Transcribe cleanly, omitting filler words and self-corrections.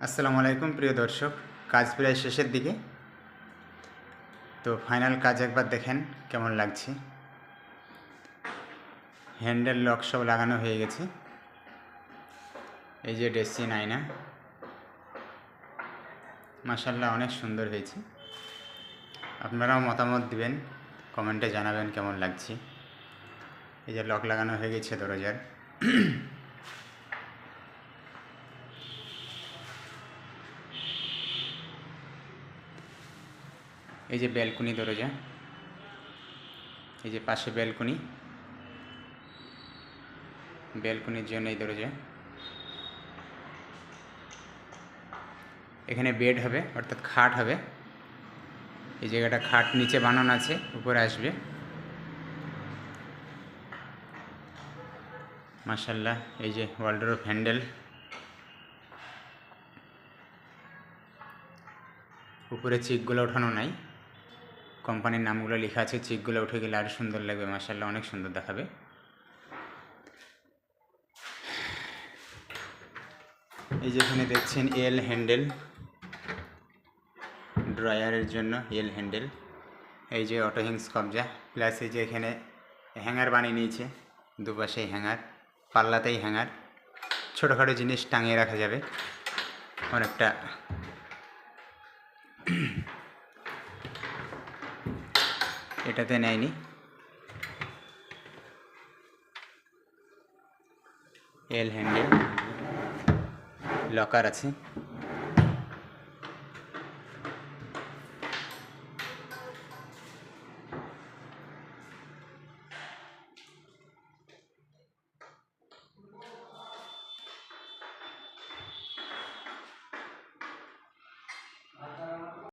আসসালামু আলাইকুম প্রিয় দর্শক, কাজ প্রায় শেষের দিকে। তো ফাইনাল কাজ একবার দেখেন কেমন লাগছে। হ্যান্ডেল লক সব লাগানো হয়ে গেছে। এই যে ডেসিন আয়না, মাশাআল্লাহ অনেক সুন্দর হয়েছে। আপনারাও মতামত দিবেন, কমেন্টে জানাবেন কেমন লাগছে। এই যে লক লাগানো হয়ে গেছে দরজার। এই যে ব্যালকনি দরজা, এই যে পাশে ব্যালকনির জন্য এই দরজা। এখানে বেড হবে, অর্থাৎ খাট হবে। এই জায়গাটা খাট নিচে বানানো আছে, উপরে আসবে। মাশাআল্লাহ, এই যে ওয়ালড্রপ হ্যান্ডেল, উপরে চিকগুলো ওঠানো নাই, কোম্পানির নামগুলো লেখা আছে। চিকগুলো উঠে গেলে আরও সুন্দর লাগবে, মাশাআল্লাহ অনেক সুন্দর দেখাবে। এই যে এখানে দেখছেন এল হ্যান্ডেল, ড্রয়ারের জন্য এল হ্যান্ডেল। এই যে অটো হিংস কবজা, প্লাস এই যে এখানে হ্যাঙ্গার বানিয়ে নিয়েছে, দুপাশেই হ্যাঙ্গার, পাল্লাতেই হ্যাঙ্গার। ছোটোখাটো জিনিস টাঙিয়ে রাখা যাবে অনেকটা। এটাতে নেয়নি, এল হ্যান্ডেল, লকার আছে।